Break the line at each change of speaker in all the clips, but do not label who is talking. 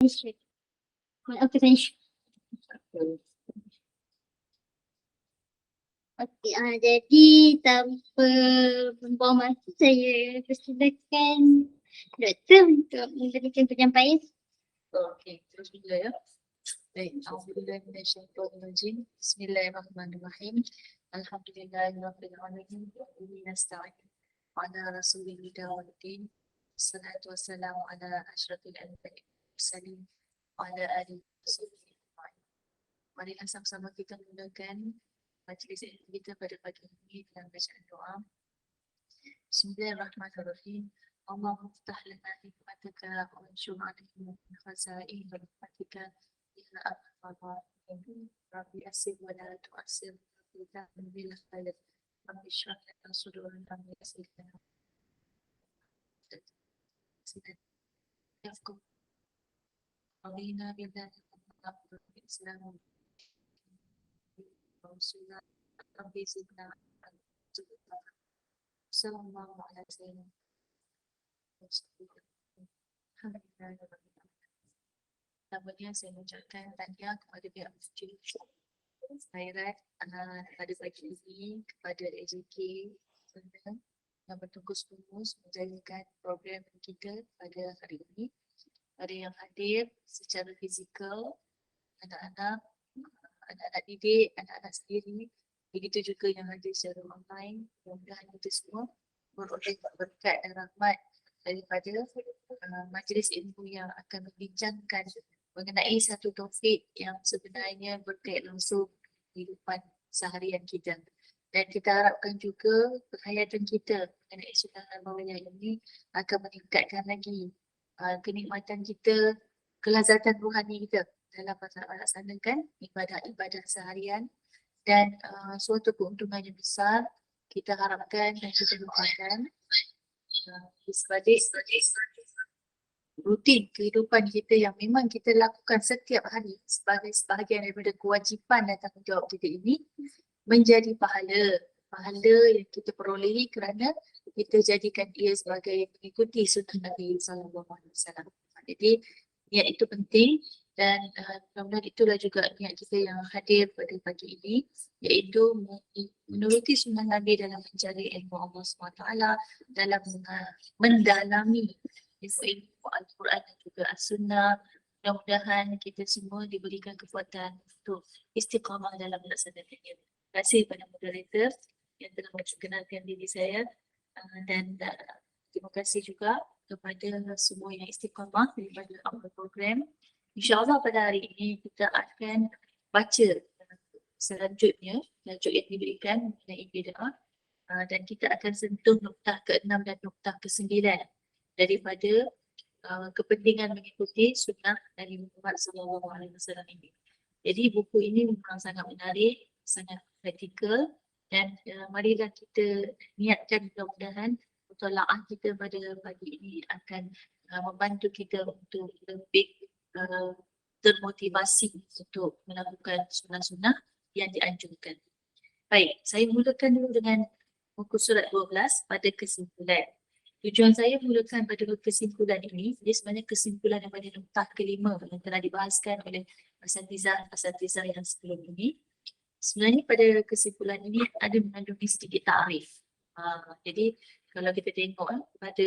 Potential. Okey, jadi tanpa membuang masa, saya persilakan Doktor untuk memberikan penyampaian.
Okey, terus bila ya. Baik, Alhamdulillah minasyaitonirrajim. Bismillahirrahmanirrahim. Alhamdulillahirabbil alamin. Wa bihi nasta'in. Wa ala rasulil huda. Wassalatu wassalamu ala asyrafil anbiya'i wal mursalin wa ala alihi wasahbihi ajma'in. Marilah sama-sama kita mulakan majlis ilmu kita pada pagi ini dengan bacaan doa. Bismillahirrahmanirrahim. Allahumma ftah lana hikmataka wa anshur alaina min khazain rahmatika ya arhamar rahimin. Rabbi asir wa la tu'asir wa ta'min bil khair. Rabbi shrah lana sudurana wa yassir lana yafqahu qawlana billahi wa bil islam wa rasulina Rabbi zidna sallallahu alaihi wasallam. Pertamanya saya mengucapkan tahniah kepada pihak masjid Khairat pada pagi ini, kepada AJK yang bertungkus-tungkus menjalankan program kita pada hari ini. Ada yang hadir secara fizikal, anak-anak didik, anak-anak sendiri. Begitu juga yang hadir secara online. Mudah-mudahan kita semua beroleh berkat dan rahmat daripada majlis ilmu yang akan membincangkan mengenai satu topik yang sebenarnya berkait langsung kehidupan seharian kita. Dan kita harapkan juga penghayatan kita mengenai sunnah nabawiyah ini akan meningkatkan lagi kenikmatan kita, kelazatan rohani kita dalam melaksanakan ibadah-ibadah seharian. Dan suatu keuntungan yang besar kita harapkan dan kita doakan sebagai rutin kehidupan kita yang memang kita lakukan setiap hari sebagai sebahagian daripada kewajipan dan tanggungjawab kita ini menjadi pahala yang kita perolehi kerana kita jadikan ia sebagai mengikuti sunnah Nabi SAW. Jadi niat itu penting. Dan mudah-mudahan itulah juga niat kita yang hadir pada pagi ini, iaitu menuruti sunnah Nabi dalam mencari ilmu Allah SWT, dalam mendalami ilmu Al-Quran dan juga As-Sunnah. Mudah-mudahan kita semua diberikan kekuatan untuk istiqamah dalam melaksanakannya. Terima kasih kepada moderator yang telah memperkenalkan diri saya, dan terima kasih juga kepada semua yang istiqamah daripada awal program. InsyaAllah pada hari ini kita akan baca selanjutnya tajuk yang diberikan mengenai bid'ah, dan kita akan sentuh noktah ke-6 dan noktah ke-9 daripada kepentingan mengikuti sunnah Nabi Muhammad SAW ini. Jadi buku ini memang sangat menarik, sangat praktikal, dan marilah kita niatkan mudah-mudahan mutalaah kita pada pagi ini akan membantu kita untuk lebih termotivasi untuk melakukan sunnah-sunnah yang dianjurkan. Baik, saya mulakan dulu dengan muka surat 12 pada kesimpulan. Tujuan saya mulakan pada kesimpulan ini, dia sebenarnya kesimpulan daripada noktah kelima yang telah dibahaskan oleh asatizah yang sebelum ini. Sebenarnya pada kesimpulan ini ada mengandungi sedikit ta'rif. Jadi kalau kita tengok pada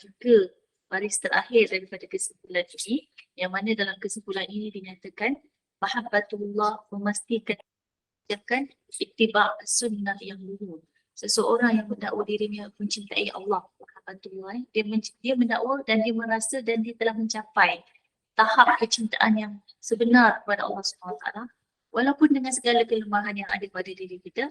juga baris terakhir daripada kesimpulan ini, yang mana dalam kesimpulan ini dinyatakan mahabbatullah memastikan ittiba' sunnah yang luhur. Seseorang yang mendakwa dirinya mencintai Allah, mahabbatullah, dia mendakwa dan dia merasa dan dia telah mencapai tahap kecintaan yang sebenar kepada Allah SWT, walaupun dengan segala kelemahan yang ada pada diri kita,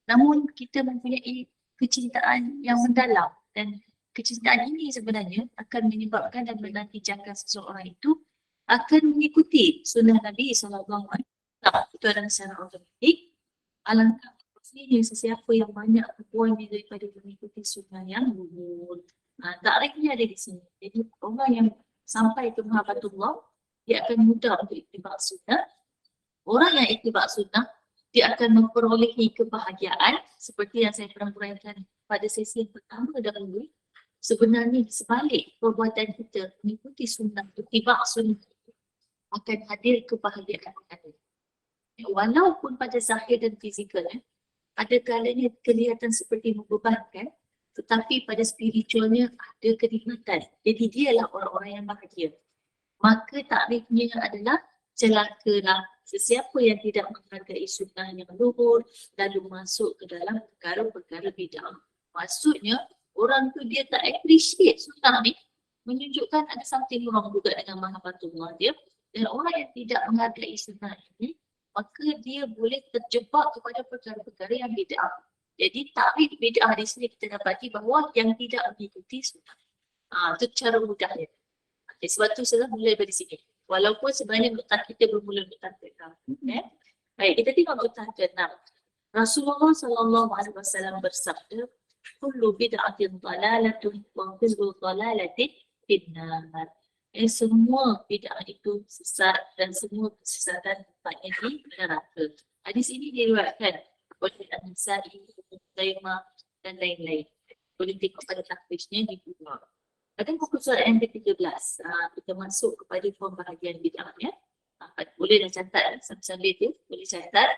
namun kita mempunyai kecintaan yang mendalam, dan kecintaan ini sebenarnya akan menyebabkan dan menantijakan seseorang itu akan mengikuti sunnah Nabi SAW. Itu adalah secara otomatik. Alangkah pastinya sesiapa yang banyak berpuasnya daripada mengikuti sunnah yang luhur. Takrifnya ada di sini. Jadi orang yang sampai ke mahabbatullah, dia akan mudah untuk ittiba' sunnah. Orang yang ittiba' sunnah, dia akan memperolehi kebahagiaan seperti yang saya pernah uraikan pada sesi yang pertama dahulu. Sebenarnya sebalik perbuatan kita mengikuti sunnah itu, tiba sunnah itu akan hadir kebahagiaan yang ada. Walaupun pada zahir dan fizikal, ada kalanya kelihatan seperti membebankan, tetapi pada spiritualnya ada kenikmatan. Jadi dialah orang-orang yang bahagia. Maka takrifnya adalah celakalah sesiapa yang tidak menghargai sunnah yang luhur lalu masuk ke dalam perkara-perkara bid'ah. Maksudnya orang tu dia tak appreciate sunnah ni, menunjukkan ada something wrong juga dengan mahabatullah dia. Dan orang yang tidak menghargai sunnah ini, maka dia boleh terjebak kepada perkara-perkara yang bid'ah. Jadi takrif bid'ah di sini kita dapati bahawa yang tidak mengikuti sunnah. Itu cara mudahnya. Sebab tu saya mulai dari sini. Walaupun sebenarnya nukta kita bermula nukta ke-6. Baik, kita tengok nukta ke-6. Rasulullah SAW bersabda, kullu bid'atin dalalatun wa kullu dalalatin finnar. Semua bid'ah itu sesat dan semua kesesatan tempatnya di neraka. Hadis ini diriwayatkan oleh An-Nasa'i, Zaimah dan lain-lain. Boleh tengok pada takhrijnya di bawah. Pada buku surat yang ke-13, kita masuk kepada pembahagian bid'ah ya. Boleh dah catat, sambil-sambil tu boleh catat.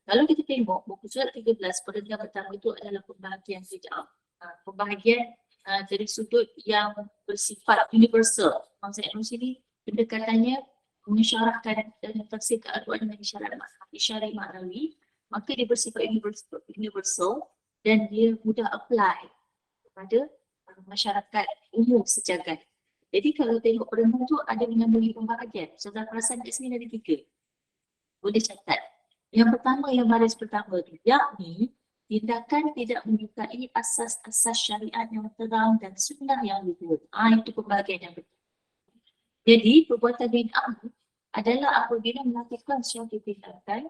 Kalau kita tengok buku surat 13, perenggan pertama itu adalah pembahagian bid'ah. Pembahagian dari sudut yang bersifat universal. Maksud Indonesia ni pendekatannya mensyarahkan dan tafsir keadaan dengan isyarat maknawi, maka dia bersifat universal dan dia mudah apply kepada masyarakat umum sejagat. Jadi kalau tengok perenggan tu ada mengandungi pembahagian. Saudara perasan kat sini ada 3. Boleh catat. Yang pertama, yang baris pertama tu, yakni tindakan tidak menyukai asas-asas syariat yang terang dan sunnah yang luhur. Itu pembahagian yang betul. Jadi perbuatan bid'ah adalah apabila melakukan suatu tindakan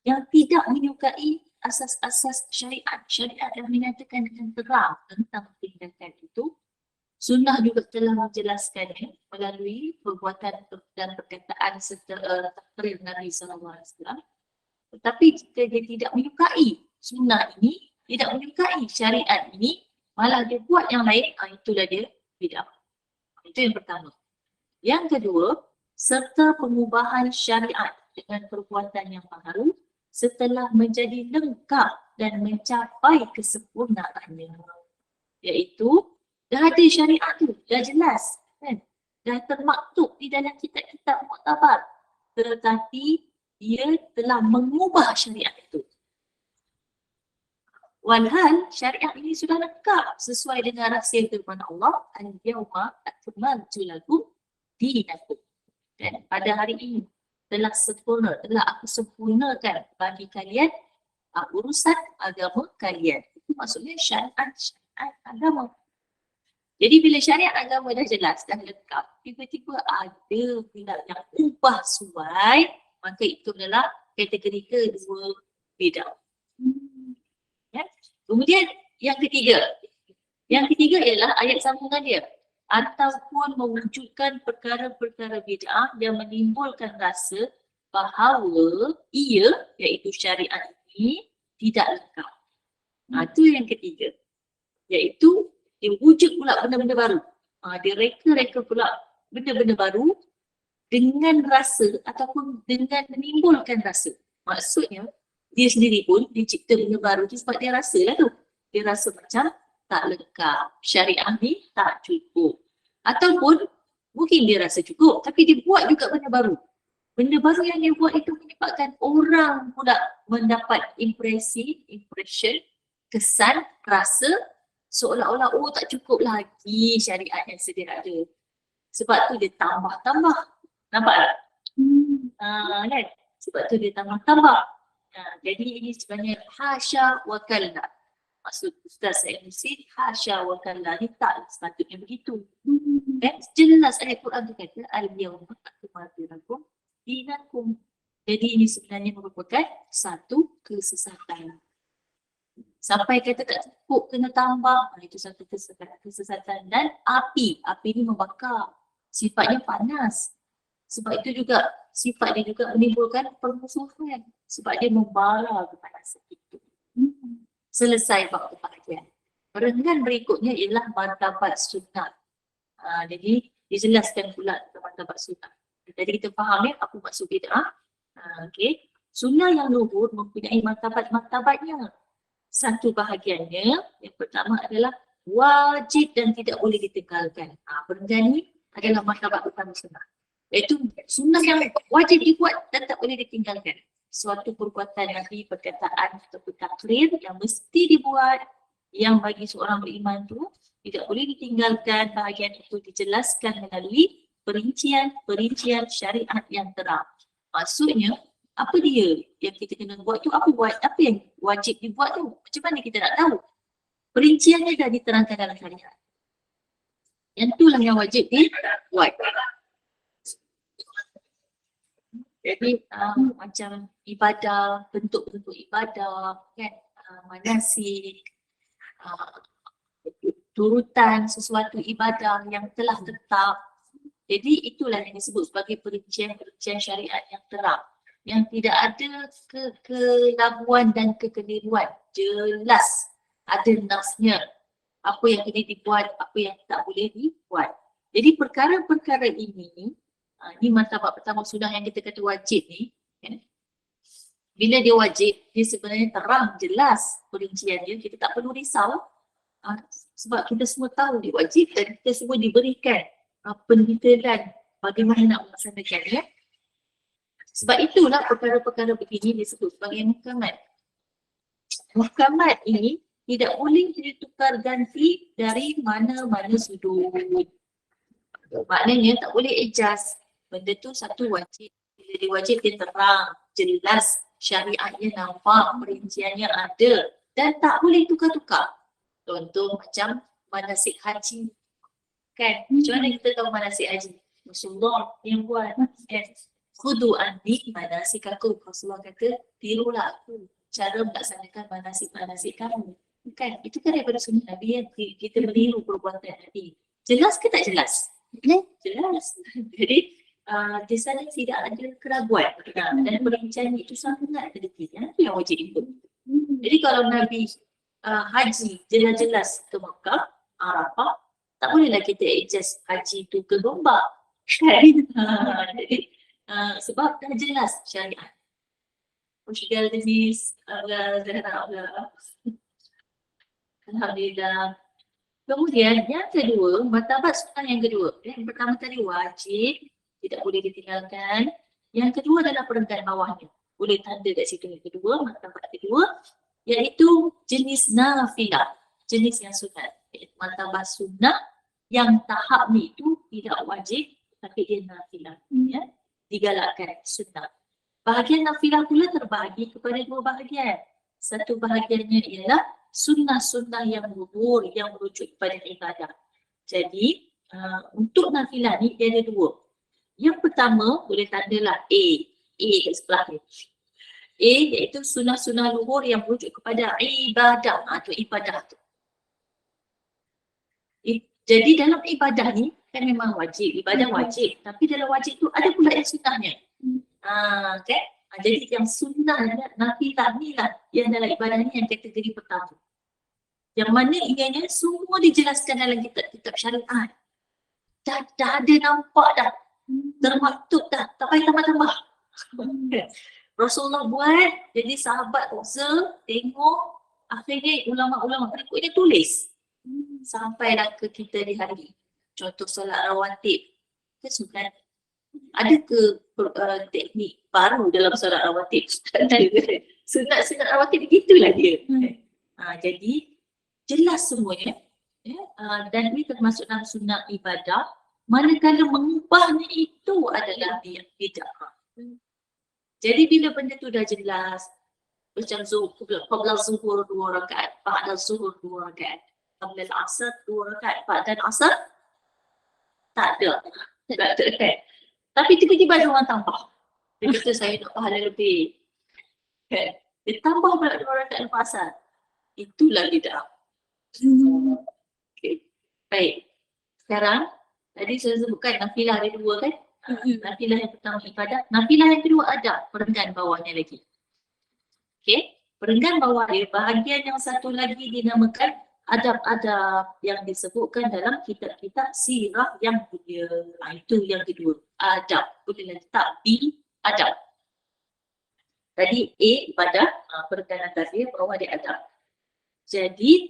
yang tidak menyukai asas-asas syariat yang menyatakan dengan terang tentang tindakan itu. Sunnah juga telah menjelaskannya melalui perbuatan dan perkataan serta takrir Nabi SAW. Tetapi jika dia tidak menyukai sunnah ini, tidak menyukai syariat ini, malah dia buat yang lain, itulah dia bid'ah. Itu yang pertama. Yang kedua, serta pengubahan syariat dengan perbuatan yang baru setelah menjadi lengkap dan mencapai kesempurnaannya. Iaitu, dah ada syariat tu, dah jelas, kan? Dah termaktub di dalam kitab-kitab muktabar. Tetapi dia telah mengubah syariat itu. Walhal syariat ini sudah lengkap sesuai dengan rahsia firman Allah, al-yawma akmaltu lakum dinakum. Dan pada hari ini telah sempurna, telah aku sempurnakan bagi kalian urusan agama kalian. Itu maksudnya syariat agama. Jadi bila syariat agama dah jelas, dah lengkap, tiba-tiba ada pula yang ubah suai, maka itu adalah kategori kedua bid'ah. Ya. Kemudian yang ketiga ialah ayat sambungan dia. Ataupun mewujudkan perkara-perkara bid'ah yang menimbulkan rasa bahawa ia, iaitu syariat ini, tidak lengkap. Itu yang ketiga. Iaitu dia wujud pula benda-benda baru. Dia reka-reka pula benda-benda baru dengan rasa ataupun dengan menimbulkan rasa. Maksudnya, dia sendiri pun dia cipta benda baru tu sebab dia rasa lah tu. Dia rasa macam tak lengkap. Syariah ni tak cukup. Ataupun mungkin dia rasa cukup tapi dia buat juga benda baru. Benda baru yang dia buat itu menyebabkan orang pula mendapat impression, kesan, rasa seolah-olah tak cukup lagi syariat yang sedia ada. Sebab tu dia tambah-tambah. Nampak tak? Kan? Sebab tu dia tambah-tambah. Jadi ini sebenarnya hasya wa kalla. Maksud Ustaz saya mesti hasya wa kalla ni tak sepatutnya begitu. Kan? Jelas ayat Quran tu kata al-yawma akmaltu lakum dinakum. Jadi ini sebenarnya merupakan satu kesesatan. Sampai kata tak cukup kena tambah, itu satu kesesatan. Dan api ini membakar. Sifatnya panas. Sebab itu juga sifat dia juga menimbulkan permusuhan. Sebab dia membara kepanasan itu. Selesai bab kebahagiaan. Perenggan berikutnya ialah martabat sunnah. Jadi dijelaskan pula tentang martabat sunnah. Jadi kita faham ya apa maksud bid'ah. Okey. Sunnah yang luhur mempunyai martabat-martabatnya. Satu bahagiannya, yang pertama adalah wajib dan tidak boleh ditinggalkan. Perenggan ni adalah martabat utama sunnah. Iaitu sunnah yang wajib dibuat dan tak boleh ditinggalkan. Suatu perbuatan Nabi, perkataan atau takrir yang mesti dibuat, yang bagi seorang beriman tu tidak boleh ditinggalkan. Bahagian itu dijelaskan melalui perincian syariat yang terang. Maksudnya, apa dia yang kita kena buat tu, apa yang wajib dibuat tu, macam mana kita nak tahu? Perinciannya dah diterangkan dalam syariat. Yang itulah yang wajib dibuat. Jadi macam ibadah, bentuk-bentuk ibadah, kan, manasik, turutan sesuatu ibadah yang telah tetap. Jadi itulah yang disebut sebagai perincian syariat yang terang, yang tidak ada kelabuan dan kekeliruan. Jelas ada nasnya, apa yang kena dibuat, apa yang tak boleh dibuat. Jadi perkara-perkara ini, ni martabat pertama sunnah yang kita kata wajib ni, kan? Bila dia wajib, dia sebenarnya terang, jelas perinciannya, kita tak perlu risau. Sebab kita semua tahu dia wajib dan kita semua diberikan pendetalan bagaimana nak melaksanakannya. Sebab itulah perkara-perkara begini disebut sebagai muhkamat. Muhkamat ini tidak boleh ditukar ganti dari mana-mana sudut. Maknanya tak boleh adjust. Benda tu satu wajib. Bila dia wajib, dia terang, jelas, syariatnya nampak, perinciannya ada dan tak boleh tukar-tukar. Contoh macam manasik haji. Kan? Macam mana kita tahu manasik haji? Rasulullah yang buat. Kan? Khudu anni manasik aku. Rasulullah kata, tirulah aku cara melaksanakan manasik-manasik kamu. Kan? Itu kan daripada sunnah Nabi yang kita meniru perbuatan Nabi. Jelas ke tak jelas? Jelas. Jadi di sana tidak ada keraguan dan perincian itu sangat teliti. Itu yang wajib ikut. Jadi kalau Nabi haji jelas-jelas ke Makkah, Arafah, tak bolehlah kita adjust haji itu ke Gombak. Jadi sebab dah jelas syariat. Musyigal Denise, Alhamdulillah. Kemudian yang kedua, martabat sunnah yang kedua. Yang pertama tadi wajib, tidak boleh ditinggalkan. Yang kedua adalah perenggan bawahnya. Boleh tanda kat situ yang kedua, martabat kedua, iaitu jenis nafilah, jenis yang sunat. Martabat sunnah yang tahap ni itu tidak wajib, tapi dia nafilah, ya, digalakkan sunnah. Bahagian nafilah pula terbahagi kepada dua bahagian. Satu bahagiannya ialah sunnah-sunnah yang luhur, yang merujuk kepada ibadah. Jadi untuk nafilah ni dia ada dua. Yang pertama boleh tandalah A kat sebelah ni. A iaitu sunnah-sunnah luhur yang merujuk kepada ibadah atau ibadah tu. Jadi dalam ibadah ni kan memang wajib, ibadah wajib, tapi dalam wajib tu ada pula yang sunnahnya. Kan? Jadi yang sunnah nafilah ni lah yang dalam ibadah ni yang kategori pertama. Yang mana ianya semua dijelaskan dalam kitab-kitab syariat. Dah ada nampak dah. Termaktub dah. Tak payah tambah-tambah. Rasulullah buat, jadi sahabat observe, tengok, akhirnya ulama-ulama berikutnya tulis. Sampailah ke kita di hari. Contoh solat rawatib. Kesukaan. Ada ke teknik baru dalam solat rawatib? Sunat-sunat rawatib begitulah dia. Jadi jelas semuanya, ya? Dan ini termasuk dalam sunnah ibadah, manakala mengubahnya itu adalah bid'ah. Jadi bila benda tu dah jelas, macam qabla zuhur 2 rakaat, ba'da zuhur 2 rakaat, qabla al-asr 2 rakaat, ba'da al-asr tak ada. Kan? Tapi tiba-tiba ada orang tambah. Dia kata saya nak pahala lebih. Kan? Dia tambah pula 2 rakaat lepas asar. Itulah bid'ah. Okay. Baik. Sekarang tadi saya sebutkan nafilah ada dua kan? Nafilah yang pertama ibadat, nafilah yang kedua ada perenggan bawahnya lagi. Okey, perenggan bawah dia bahagian yang satu lagi dinamakan adab-adab yang disebutkan dalam kitab-kitab sirah yang mulia. Itu yang kedua. Adab. Boleh letak B, adab. Tadi A, ibadah, perkanan tadi, bawah dia adab. Jadi,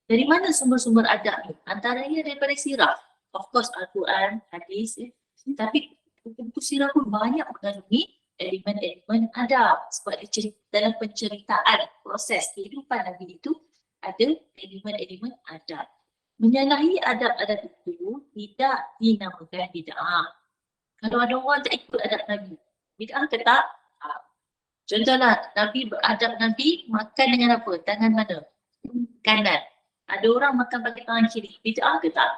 dari mana sumber-sumber adab ni? Antaranya daripada sirah. Of course, Al-Quran, hadis. Tapi, buku sirah pun banyak mengandungi elemen-elemen adab. Sebab dia dalam penceritaan proses kehidupan Nabi itu, ada elemen-elemen adab. Menyalahi adab-adab itu tidak dinamakan bid'ah. Kalau ada orang tak ikut adab Nabi, bid'ah ke tak? Contohlah, Nabi beradab, Nabi makan dengan apa? Tangan mana? Kanan. Ada orang makan pakai tangan kiri. Bid'ah ke tak?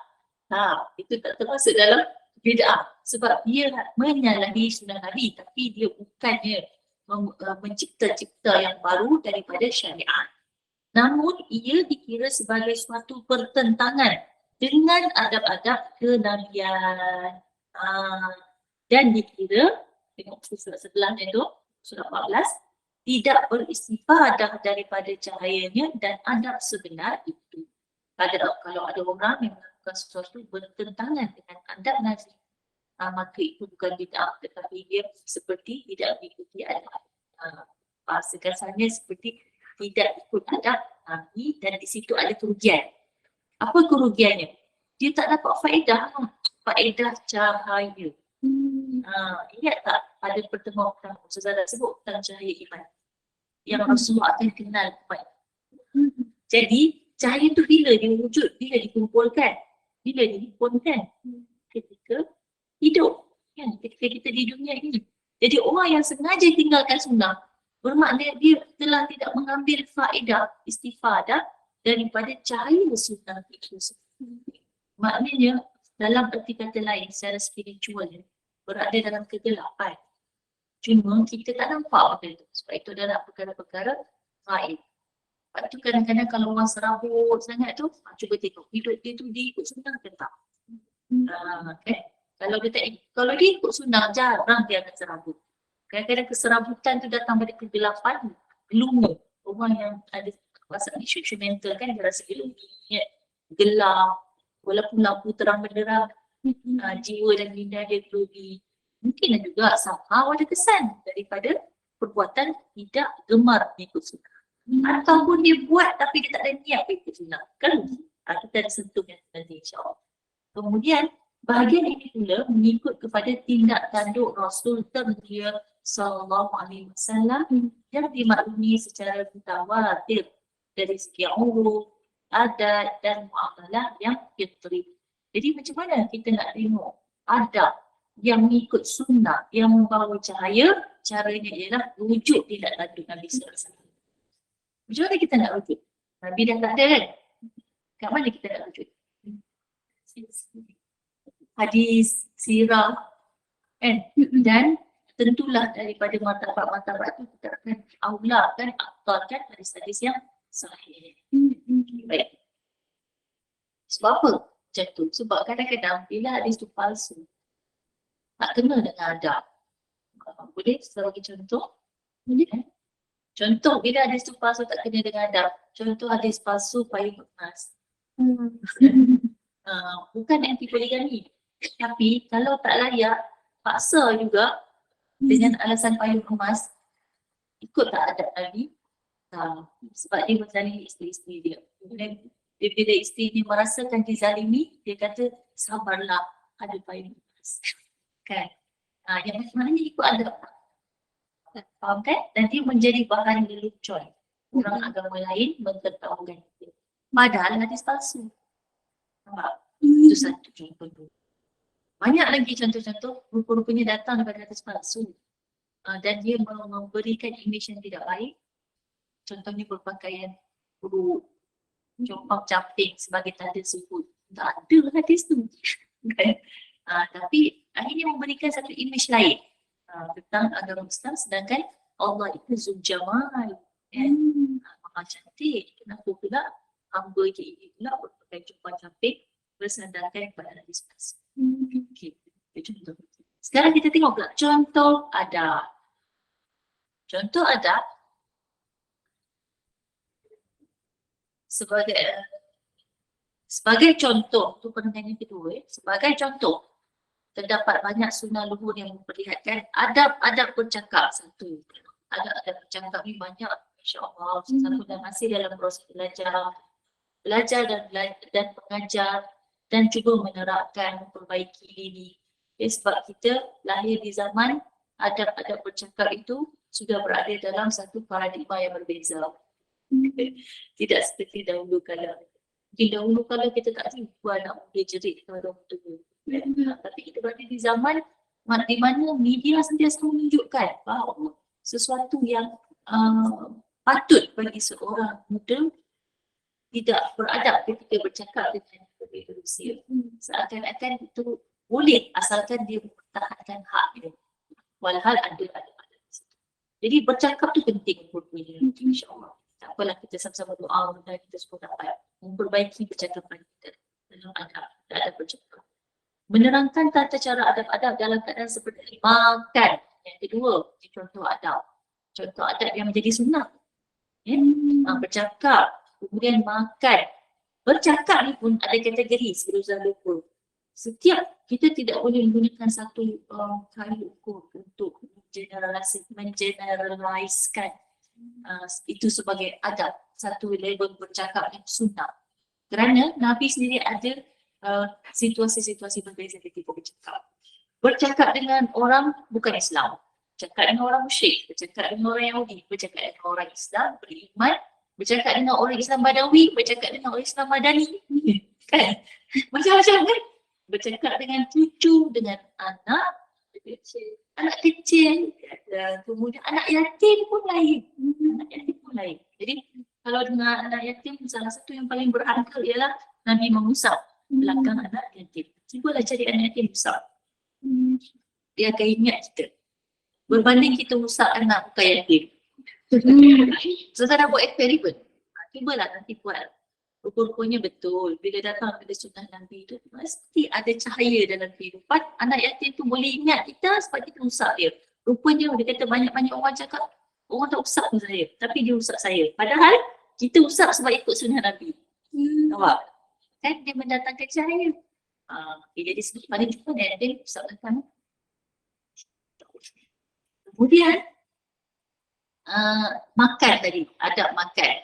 Itu tak termasuk dalam bid'ah. Sebab dia menyalahi sunnah Nabi. Tapi dia bukannya mencipta-cipta yang baru daripada syariat. Namun, ia dikira sebagai suatu pertentangan dengan adab-adab kenabian. Dan dikira, tengok surat sebelahnya tu, surat 14, tidak beristifadah daripada cahayanya dan adab sebenar itu. Kalau ada orang yang melakukan sesuatu bertentangan dengan adab Nabi, maka itu bukan bid'ah, tetapi dia seperti tidak mengikuti adab. Bahasa kasarnya seperti tidak ikut adab Nabi dan di situ ada kerugian. Apa kerugiannya? Dia tak dapat faedah. Faedah cahaya. Ingat tak pada pertemuan pertama Ustazah dah sebut tentang cahaya iman yang Rasulullah akan kenal iman. Jadi cahaya tu bila dia wujud, bila dikumpulkan, bila dihimpunkan? Ketika hidup, kan? Ketika kita di dunia ini. Jadi orang yang sengaja tinggalkan sunnah bermakna dia telah tidak mengambil faedah istifadah daripada cahaya sunnah itu. Maknanya dalam erti kata lain secara spiritual berada dalam kegelapan. Cuma kita tak nampak benda tu. Sebab itu adalah perkara-perkara gaib. Sebab tu kadang-kadang kalau orang serabut sangat tu, cuba tengok hidup dia tu dia ikut sunnah ke tak? Okay. Kalau dia ikut sunnah, jarang dia akan serabut. Kadang-kadang keserabutan tu datang dari kegelapan, gloomy. Orang yang ada masalah isu mental kan dia rasa gloomy, gelap, walaupun lampu terang benderang, jiwa dan minda dia gloomy. Mungkin juga somehow ada kesan daripada perbuatan tidak gemar mengikut sunnah. Ataupun dia buat tapi dia tak ada niat mengikut sunnah. Kan? Kita ada sentuh nanti insyaAllah. Kemudian bahagian ini pula mengikut kepada tindak tanduk Rasul termulia sallallahu alaihi wasallam yang dimaklumi secara mutawatir dari segi uruf, adat dan muamalah yang fitri. Jadi macam mana kita nak tengok adab yang mengikut sunnah yang membawa cahaya? Caranya ialah wujud tindak tanduk Nabi sallallahu alaihi wasallam. Macam mana kita nak wujud? Nabi dah tak ada kan? Kat mana kita nak wujud? Hadis, sirah, kan? Dan tentulah daripada martabat-martabat itu kita akan aulakan, aktarkan hadis-hadis yang sahih. Baik. Sebab apa? Macam tu. Sebab kadang-kadang bila hadis tu palsu, tak kena dengan adab. Boleh saya bagi contoh? Boleh. Contoh bila hadis tu palsu tak kena dengan adab. Contoh hadis palsu payung emas. Bukan anti poligami. Tapi kalau tak layak, paksa juga dengan alasan payung emas, ikut tak adab Nabi? Sebab dia menzalimi isteri-isteri dia. Bila isteri dia merasakan dizalimi, dia kata sabarlah, ada payung emas. Kan? Yang maknanya ikut adab. Faham kan? Dan dia menjadi bahan lelucon. Orang agama lain mentertawakan dia. Padahal hadis palsu. Itu satu contoh. Banyak lagi contoh-contoh rupa-rupanya datang daripada hadis palsu. Dan dia memberikan imej yang tidak baik. Contohnya berpakaian buruk, jompang caping sebagai tanda sebut. Tak ada hadis tu. Tapi akhirnya memberikan satu imej lain tentang agama Islam, sedangkan Allah itu Zul Jamal. Maha cantik. Kenapa pula hamba dia ini pula berpakaian jompang caping bersandarkan kepada hadis palsu. Okay. Contoh. Sekarang kita tengok pula contoh adab. Contoh adab sebagai Sebagai contoh, tu penentuan yang kedua, sebagai contoh, terdapat banyak sunnah luhur yang memperlihatkan adab-adab bercakap. Satu, adab-adab bercakap ni banyak, insya-Allah. Satu dan masih dalam proses belajar dan mengajar dan cuba menerapkan, memperbaiki diri. Sebab kita lahir di zaman adab-adab bercakap itu sudah berada dalam satu paradigma yang berbeza. Tidak seperti dahulu kala. Mungkin dahulu kala kita tak jumpa anak muda jerit kepada orang tua. Tapi kita berada di zaman di mana media sentiasa menunjukkan bahawa sesuatu yang patut bagi seorang muda tidak beradab ketika bercakap dengan berbeza usia. Seakan-akan itu boleh asalkan dia mempertahankan hak dia. Walhal ada. Jadi bercakap tu penting rupanya, insya-Allah. Tak apalah, kita sama-sama doa dan kita semua dapat memperbaiki percakapan kita dalam adab bercakap. Menerangkan tata cara adab-adab dalam keadaan seperti makan. Yang kedua, contoh adab. Contoh adab yang menjadi sunnah. Bercakap, kemudian makan. Bercakap ni pun ada kategori sebelum lupa. Setiap kita tidak boleh menggunakan satu kali ukur untuk mengeneraliskan itu sebagai adab, satu label bercakap yang sunnah. Kerana Nabi sendiri ada situasi-situasi berbeza ketika bercakap. Bercakap dengan orang bukan Islam, bercakap dengan orang musyrik, bercakap dengan orang Yahudi, bercakap dengan orang Islam beriman, bercakap dengan orang Islam Badawi, bercakap dengan orang Islam Madani. Kan? Macam-macam kan? Bercakap dengan cucu, dengan anak kecil, kemudian anak yatim pun lain. Jadi kalau dengan anak yatim, salah satu yang paling berharga ialah Nabi mengusap belakang anak yatim. Cubalah cari anak yatim usap. Dia akan ingat kita. Berbanding kita usap anak bukan yatim. Saudara buat eksperimen. Cubalah nanti buat. Rupa-rupanya betul. Bila datang pada sunnah Nabi tu, mesti ada cahaya dalam kehidupan. Anak yatim tu boleh ingat kita sebab kita usap dia. Rupanya dia kata banyak-banyak orang cakap, orang tak usap pun saya. Tapi dia usap saya. Padahal kita usap sebab ikut sunnah Nabi. Nampak? Kan dia mendatangkan cahaya. Jadi sedikit paling cuba dia usap belakang. Kemudian makan tadi. Adab makan.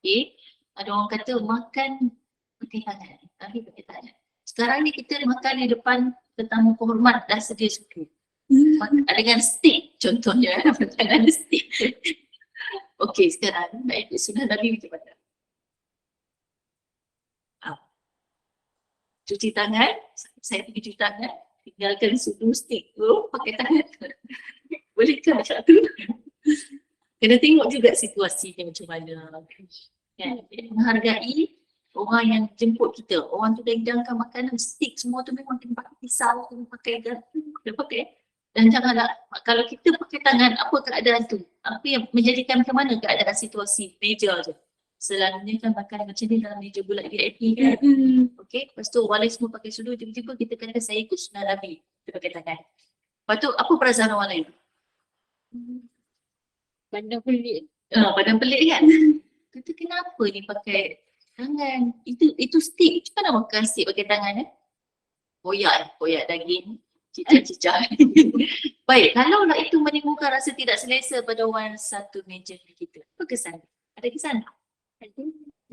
Okay. Ada orang kata makan pakai tangan. Nabi pakai tangan. Sekarang ni kita makan di depan tetamu kehormat dah sedia suka. Dengan stick contohnya. Dengan stick. Okey, sekarang nak ikut sunnah Nabi macam mana? Cuci tangan. Saya pergi cuci tangan. Tinggalkan sudu stick tu pakai tangan. Bolehkah macam tu? Kena tengok juga situasinya macam mana. Menghargai orang yang jemput kita. Orang tu dah hidangkan makanan, stick semua tu memang kena pakai pisau, kena pakai garpu, kena pakai. Dan janganlah, kalau kita pakai tangan, apa keadaan tu? Apa yang menjadikan macam mana keadaan situasi meja tu? Selalunya kan makan macam ni dalam meja bulat VIP kan. Okay, lepas tu walaupun semua pakai sudu, tiba-tiba kita kata saya ikut sunnah Nabi, kita pakai tangan. Lepas tu apa perasaan orang lain?
Pandang pelik.
Pandang pelik kan? Kata kenapa ni pakai tangan? Itu stick. Macam mana makan stick pakai tangan? Koyak daging, cicah-cicah. Baik, kalau lah itu menimbulkan rasa tidak selesa pada orang satu meja kita, apa kesan? Ada kesan tak?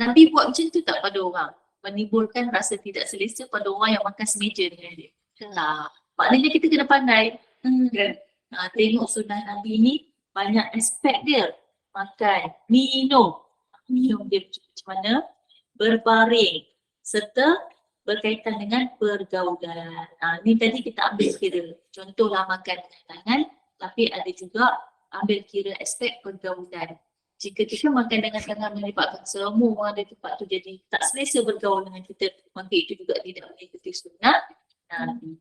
Nabi buat macam tu tak pada orang? Menimbulkan rasa tidak selesa pada orang yang makan semeja dengan dia. Lah, maknanya kita kena pandai. Tengok sunnah Nabi ni banyak aspek dia. Makan, minum dia macam mana, berbaring serta berkaitan dengan pergaulan. Ni tadi kita ambil kira contohlah makan dengan tangan, tapi ada juga ambil kira aspek pergaulan. Jika kita makan dengan tangan menyebabkan semua orang di tempat tu jadi tak selesa bergaul dengan kita, maka itu juga tidak mengikuti sunnah Nabi.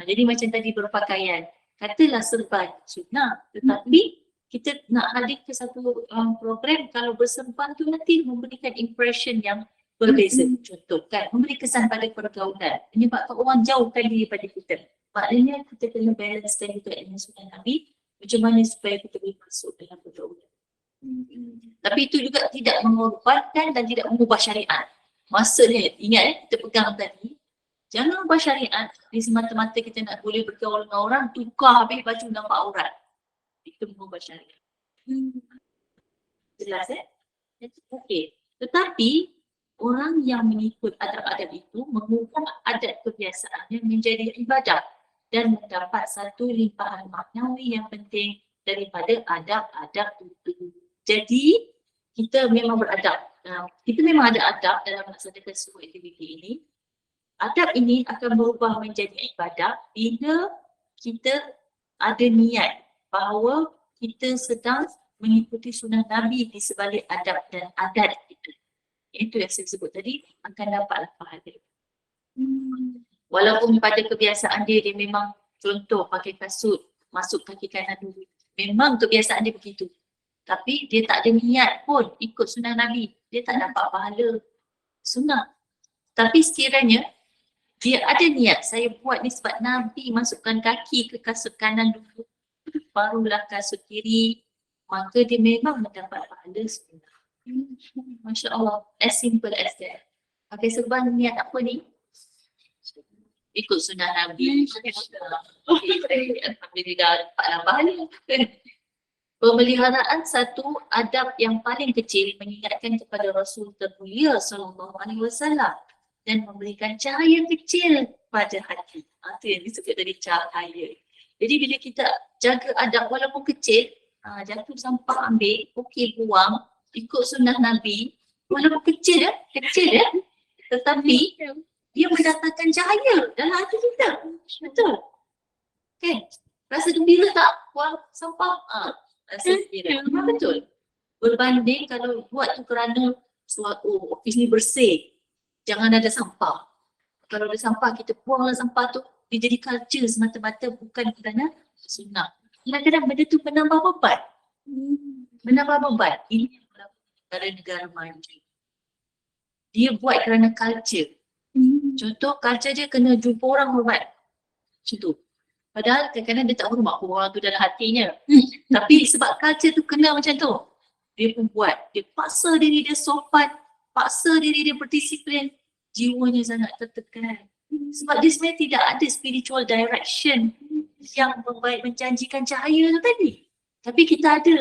Jadi macam tadi berpakaian, katalah serban sunnah, tetapi kita nak hadir ke satu program, kalau berserban tu nanti memberikan impression yang berbeza. Contoh kan, memberi kesan pada pergaulan, menyebabkan orang jauhkan diri daripada kita. Maknanya kita kena balancekan juga dengan sunnah Nabi, macam mana supaya kita boleh masuk dalam pergaulan. Tapi itu juga tidak mengorbankan dan tidak mengubah syariat. Maksudnya, ingat kita pegang tadi, jangan ubah syariat di semata-mata kita nak boleh bergaul dengan orang, tukar habis baju nampak aurat. Itu mengubah syariat. Jelas Okey. Tetapi orang yang mengikut adab-adab itu mengubah adat kebiasaannya menjadi ibadah dan mendapat satu limpahan maknawi yang penting daripada adab-adab itu. Jadi kita memang beradab. Kita memang ada adab dalam melaksanakan sebuah aktiviti ini. Adab ini akan berubah menjadi ibadah bila kita ada niat bahawa kita sedang mengikuti sunnah Nabi di sebalik adab dan adat itu. Itu yang saya sebut tadi, akan dapatlah pahala. Walaupun pada kebiasaan dia memang contoh pakai kasut, masuk kaki kanan dulu. Memang kebiasaan dia begitu. Tapi dia tak ada niat pun ikut sunnah Nabi. Dia tak dapat pahala sunnah. Tapi sekiranya dia ada niat, saya buat ni sebab Nabi masukkan kaki ke kasut kanan dulu, barulah kasut kiri, maka dia memang mendapat pahala sunnah. Masya Allah, as simple as that. Pakai serban niat apa ni? Ikut sunnah Nabi. Alhamdulillah, dapatlah pahala. Pemeliharaan satu adab yang paling kecil mengingatkan kepada Rasul termulia SAW dan memberikan cahaya kecil pada hati. Itu yang disebut tadi cahaya. Jadi bila kita jaga adab walaupun kecil, jatuh sampah ambil, okey buang, ikut sunnah Nabi, walaupun kecil ya, tetapi dia mendatangkan cahaya dalam hati kita. Betul? Okay. Rasa gembira tak buang sampah? Rasa gembira. Memang betul. Berbanding kalau buat tu kerana ofis ni bersih, jangan ada sampah. Kalau ada sampah, kita buanglah sampah tu, dia jadi culture semata-mata bukan kerana sunnah. Kadang-kadang benda tu menambah beban. Ini negara-negara maju. Dia buat kerana culture. Contoh, culture dia kena jumpa orang hormat. Macam tu. Padahal kadang-kadang dia tak hormat orang tu dalam hatinya. Tapi sebab culture tu kena macam tu, dia pun buat. Dia paksa diri dia sopan, paksa diri dia berdisiplin, jiwanya sangat tertekan. Sebab dia sebenarnya tidak ada spiritual direction yang menjanjikan cahaya tu tadi. Tapi kita ada.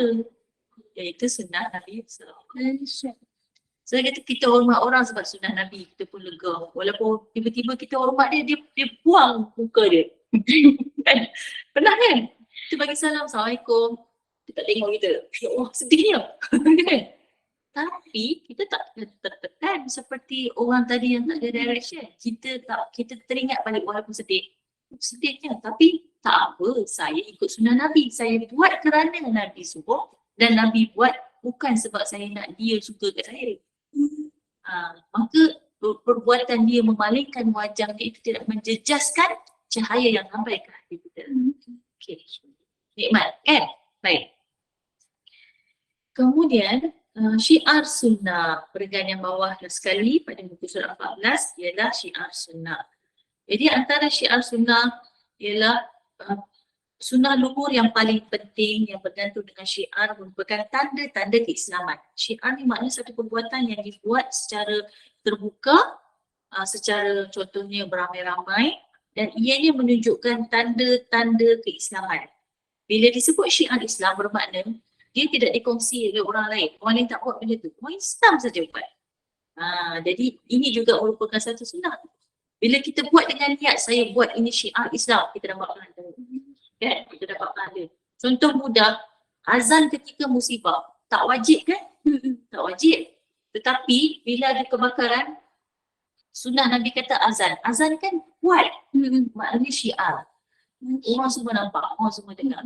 Iaitu sunnah Nabi SAW. Saya kata kita hormat orang sebab sunnah Nabi, kita pun lega. Walaupun tiba-tiba kita hormat dia buang muka dia. Kan? Pernah kan? Kita bagi salam, Assalamualaikum. Dia tak tengok kita. Ya Allah, sedihnya. Kan? Tapi kita tak tertekan seperti orang tadi yang tak ada direction. Kita teringat balik walaupun sedih. Sedihnya, tapi tak apa, saya ikut sunnah Nabi. Saya buat kerana Nabi suruh dan Nabi buat bukan sebab saya nak dia suka kat saya. Maka perbuatan dia memalingkan wajah dia itu tidak menjejaskan cahaya yang sampai ke hati kita. Okay. Nikmat kan? Baik. Kemudian syiar sunnah, peringkat yang bawah sekali pada muka surat 14 ialah syiar sunnah. Jadi antara syiar sunnah ialah sunnah luhur yang paling penting yang bergantung dengan syiar merupakan tanda-tanda keislaman. Syiar ni maknanya satu perbuatan yang dibuat secara terbuka, secara contohnya beramai-ramai dan ianya menunjukkan tanda-tanda keislaman. Bila disebut syiar Islam bermakna dia tidak dikongsi oleh orang lain. Orang lain tak buat benda tu. Orang Islam saja buat. Jadi ini juga merupakan satu sunnah. Bila kita buat dengan niat, saya buat ini syiar Islam, kita dapat pahala. Kan? Kita dapat pahala. Contoh mudah, azan ketika musibah. Tak wajib kan? Tak wajib. Tetapi bila ada kebakaran, sunnah Nabi kata azan. Azan kan buat. Maknanya syiar. Orang semua nampak, orang semua dengar.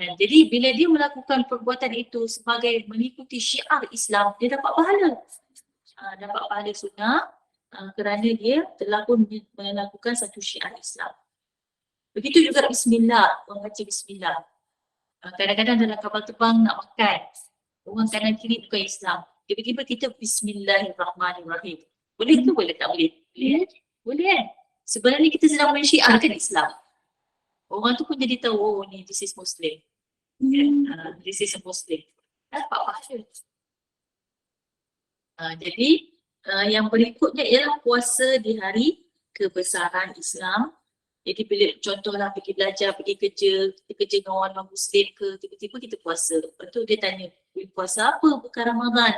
Jadi bila dia melakukan perbuatan itu sebagai mengikuti syiar Islam, dia dapat pahala. Dapat pahala sunnah kerana dia telah pun melakukan satu syiar Islam. Begitu juga bismillah, membaca bismillah. Kadang-kadang dalam kapal terbang nak makan, orang kanan kiri bukan Islam. Tiba-tiba kita bismillahirrahmanirrahim. Boleh ke boleh tak boleh? Boleh. Boleh kan? Sebenarnya kita sedang mensyiarkan Islam. Orang tu pun jadi tahu, oh ni this is Muslim. This is a Muslim. Dapat pahala. Jadi Yang berikutnya ialah puasa di hari kebesaran Islam. Jadi bila contohlah pergi belajar, pergi kerja dengan orang non-Muslim ke, tiba-tiba kita puasa. Lepas tu dia tanya, puasa apa bukan Ramadan?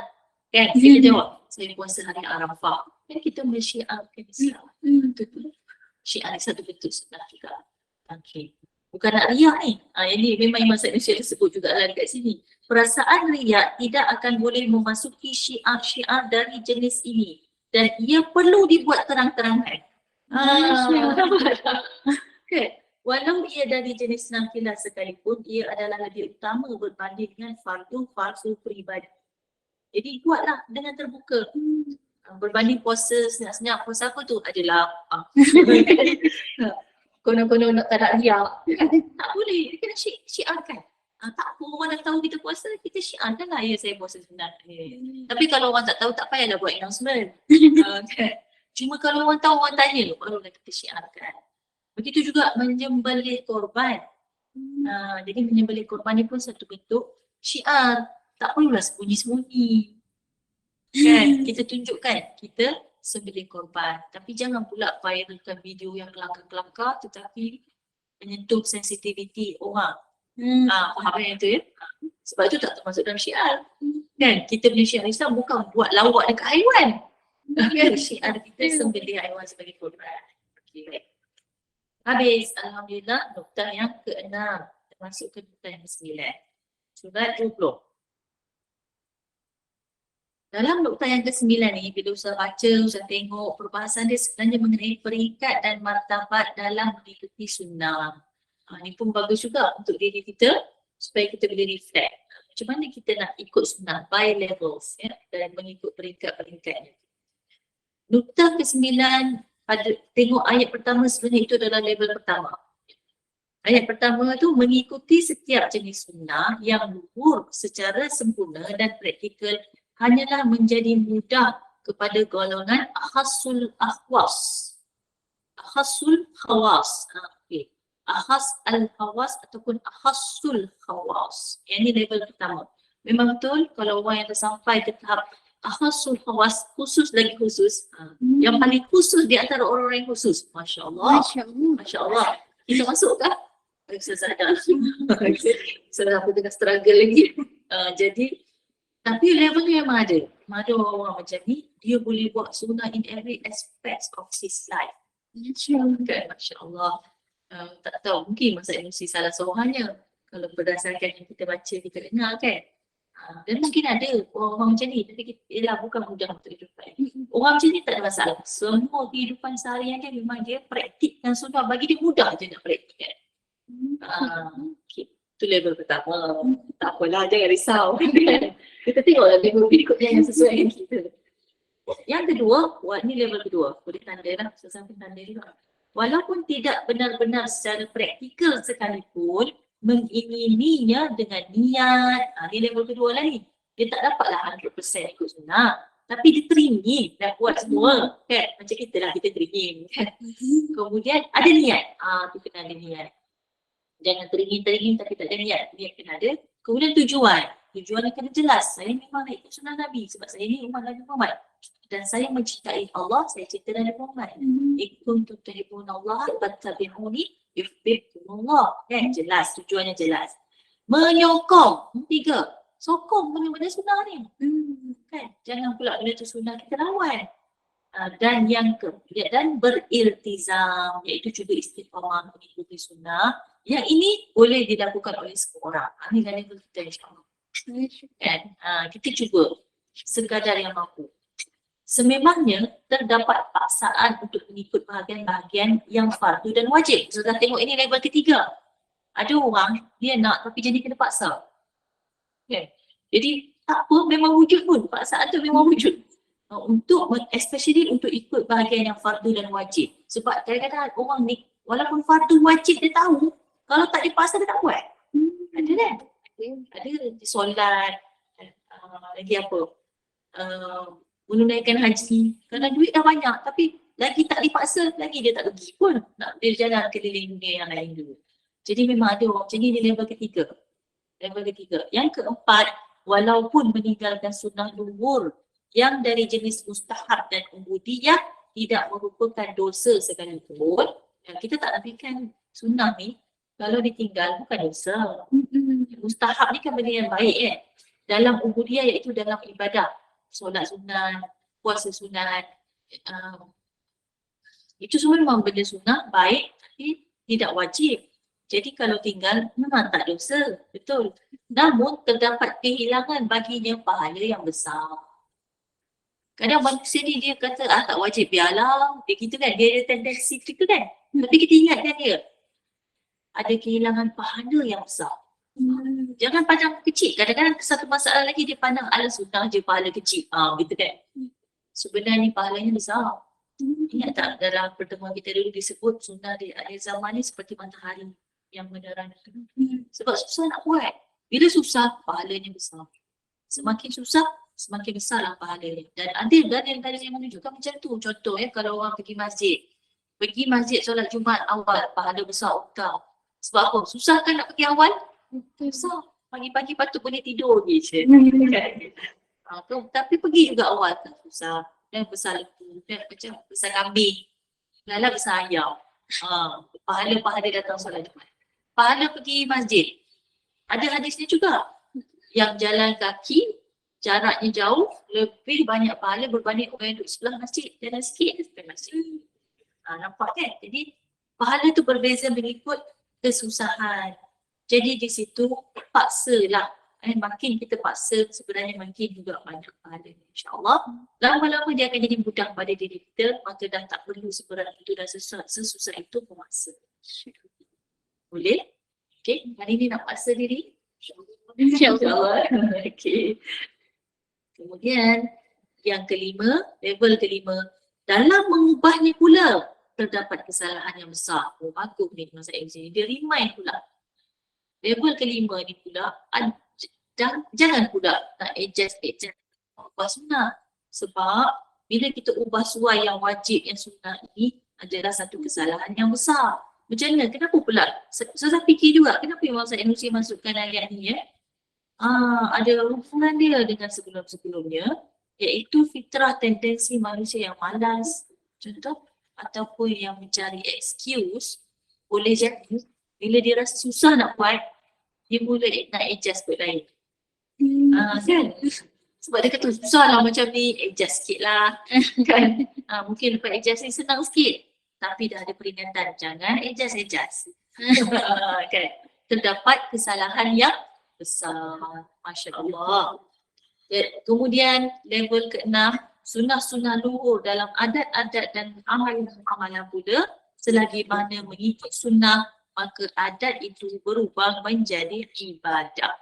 Kan, kita jawab, saya puasa hari Arafah. Kan kita mensyiarkan Islam. Itu tu. Syiar satu bentuk sunnah juga. Okay. Bukan nak riak ni. Ini memang Imam Sa'id Nursi sebut juga lah dekat sini. Perasaan riak tidak akan boleh memasuki syiar-syiar dari jenis ini. Dan ia perlu dibuat terang-terangan. Okay. Walau ia dari jenis nafilah sekalipun, ia adalah lebih utama berbanding dengan fardu peribadi. Jadi buatlah dengan terbuka. Berbanding puasa senyap-senyap, puasa apa tu? Adalah konon-konon nak tak nak riak. Tak boleh, dia kena syiarkan. Tak apa, orang dah tahu kita puasa, kita syiarkan lah, ya saya puasa sebenarnya. Tapi kalau orang tak tahu, tak payahlah buat announcement. Cuma kalau orang tahu, orang tanya, barulah kita syiarkan. Begitu juga menyembelih korban. Jadi menyembelih korban ni pun satu bentuk syiar. Tak perlulah sembunyi-sembunyi. Kan, kita tunjukkan kita sembelih korban. Tapi jangan pula viralkan video yang kelakar-kelakar tetapi menyentuh sensitiviti orang. Faham yang tu ya? Sebab itu tak termasuk dalam syiar. Kan, kita punya syiar Islam bukan buat lawak dekat haiwan. Kan, syiar kita sembelih haiwan sebagai korban. Okay, baik. Habis, Alhamdulillah, nukta yang ke-6 termasuk ke nukta yang ke-9. Surat 20. Dalam nukta yang ke-9 ni, bila Ustaz baca, Ustaz tengok perbahasan dia sebenarnya mengenai peringkat dan martabat dalam mengikuti sunnah. Ini pun bagus juga untuk diri kita supaya kita boleh reflect. Macam mana kita nak ikut sunnah by levels ya, dan mengikut peringkat-peringkatnya. Nukta ke-9, tengok ayat pertama sebenarnya itu adalah level pertama. Ayat pertama tu mengikuti setiap jenis sunnah yang luhur secara sempurna dan praktikal hanyalah menjadi mudah kepada golongan akhasul ahwas. Akhasul khawas. Okay. Akhas al-khawas ataupun akhasul khawas. Yang ini level pertama. Memang betul kalau orang yang dah sampai ke tahap akhasul khawas, khusus lagi khusus. Yang paling khusus di antara orang-orang yang khusus. Masya Allah. Masya Allah. Kita masuk kah? Saya sadar. Saya apa tengah struggle lagi. Jadi tapi levelnya memang ada. Ada orang macam ni, dia boleh buat sunnah in every aspect of his life. Kan, Masya Allah. Tak tahu, mungkin Masa Emosi salah seorangnya. Kalau berdasarkan yang kita baca, kita kenal kan. Dan mungkin ada orang-orang macam ni, tapi ialah bukan mudah untuk kehidupan. Orang macam ni tak ada masalah. Semua kehidupan seharian dia memang dia praktikkan sunnah. Bagi dia mudah je nak praktikkan. Okay. Itu level pertama. Tak apalah, jangan risau. Kita tengoklah level berikutnya yang sesuai dengan kita. Yang kedua, ni level kedua. Boleh tanda lah, sampai tanda juga. Walaupun tidak benar-benar secara praktikal sekalipun, mengingininya dengan niat. Ni level kedua lah ni. Dia tak dapatlah 100% ikut sunnah. Tapi dia teringin nak buat semua. Kan? Macam kita lah, kita teringin. Kan? Kemudian ada niat. Tu kena ada niat. Jangan teringin tapi tak ada niat. Niat kena ada. Kemudian tujuan. Tujuan yang kena jelas. Saya memang nak ikut sunnah Nabi. Sebab saya ni umat Nabi Muhammad. Dan saya mencintai Allah, saya cinta Nabi Muhammad. Ikun tutuhibun Allah, fattabi'uni, yuhbibkumullah. Kan? Jelas. Tujuannya jelas. Menyokong. 3. Sokong benda-benda sunnah ni. Kan? Jangan pula benda tu sunnah kita lawan. Dan yang dan beriltizam, iaitu juga istiqamah mengikuti sunnah. Yang ini boleh dilakukan oleh semua orang. Ini kan level kita insyaAllah. Kan? Kita cuba sekadar yang mampu. Sememangnya terdapat paksaan untuk mengikut bahagian-bahagian yang fardu dan wajib. Sudah tengok ini level ketiga. Ada orang dia nak tapi jadi kena paksa. Okay. Jadi tak apa, memang wujud pun. Paksaan tu memang wujud. Untuk especially untuk ikut bahagian yang fardu dan wajib. Sebab kadang-kadang orang ni walaupun fardu wajib dia tahu, kalau tak dipaksa dia tak buat. Ada kan? Ada solat, lagi apa? Menunaikan haji. Kalau duit dah banyak tapi lagi tak dipaksa, lagi dia tak pergi pun. Nak dia jalan keliling dunia yang lain dulu. Jadi memang ada orang macam ni di level ketiga. Level ketiga. Yang keempat, walaupun meninggalkan sunnah luhur yang dari jenis mustahab dan ubudiyah tidak merupakan dosa sekalipun, kita tak nafikan sunnah ni kalau ditinggal bukan dosa. Mustahab ni kan benda yang baik kan. Dalam ubudiyah iaitu dalam ibadah, solat sunat, puasa sunat, itu semua memang benda sunnah, baik tapi tidak wajib. Jadi kalau tinggal memang tak dosa, betul. Namun terdapat kehilangan baginya pahala yang besar. Kadang manusia ni dia kata tak wajib, biarlah. Dia gitu kan, dia ada tendensi gitu kan. Tapi kita ingatkan dia, ada kehilangan pahala yang besar. Jangan pandang kecil. Kadang-kadang satu masalah lagi dia pandang ala sunnah je pahala kecil. Gitu kan. Sebenarnya pahalanya besar. Ingat tak dalam pertemuan kita dulu disebut sunnah di akhir zaman ni seperti matahari yang menerang. Sebab susah nak buat. Bila susah, pahalanya besar. Semakin susah, semakin besarlah pahalanya. Dan ada dalil-dalil yang menunjukkan macam tu. Contoh kalau orang pergi masjid. Pergi masjid solat Jumaat awal, pahala besar utang. Sebab apa? Susah kan nak pergi awal? Susah. Pagi-pagi patut boleh tidur je. Tapi pergi juga awal tak susah. Dan besar lembu, dan macam besar kambing. Lala besar ayam. Pahala-pahala datang solat Jumaat. Pahala pergi masjid. Ada hadisnya juga. Yang jalan kaki, jaraknya jauh, lebih banyak pahala berbanding orang yang duduk sebelah masjid. Jalan sikit sampai masjid. Nampak kan? Jadi pahala tu berbeza mengikut kesusahan. Jadi di situ paksalah. Makin kita paksa, sebenarnya makin juga banyak pahala. InsyaAllah, lama-lama dia akan jadi mudah pada diri kita, maka dah tak perlu seberat itu dan sesusah itu memaksa. Boleh? Okay, hari ni nak paksa diri? InsyaAllah. Okay. Kemudian, yang kelima, level kelima, dalam mengubahnya pula, terdapat kesalahan yang besar. Bagus ni masa exam. Dia remind pula. Level kelima ni pula, jangan pula nak adjust ubah sunnah. Sebab bila kita ubah suai yang wajib yang sunnah ini adalah satu kesalahan yang besar. Macam mana? Kenapa pula? Saya fikir juga, kenapa Imam Sanusi masukkan ayat ni ada hubungan dia dengan sebelum-sebelumnya, iaitu fitrah tendensi manusia yang malas, contoh, ataupun yang mencari excuse, boleh jadi bila dia rasa susah nak buat, dia mula nak adjust buat lain. Kan? Sebab dia kata susah lah macam ni, adjust sikit lah. Kan? Mungkin lepas adjust ni senang sikit. Tapi dah ada peringatan, jangan adjust. Kan? Terdapat kesalahan yang besar. Masya Allah. Kemudian level ke-6, sunnah-sunnah luhur dalam adat-adat dan amalan pula, selagi mana mengikut sunnah, maka adat itu berubah menjadi ibadah.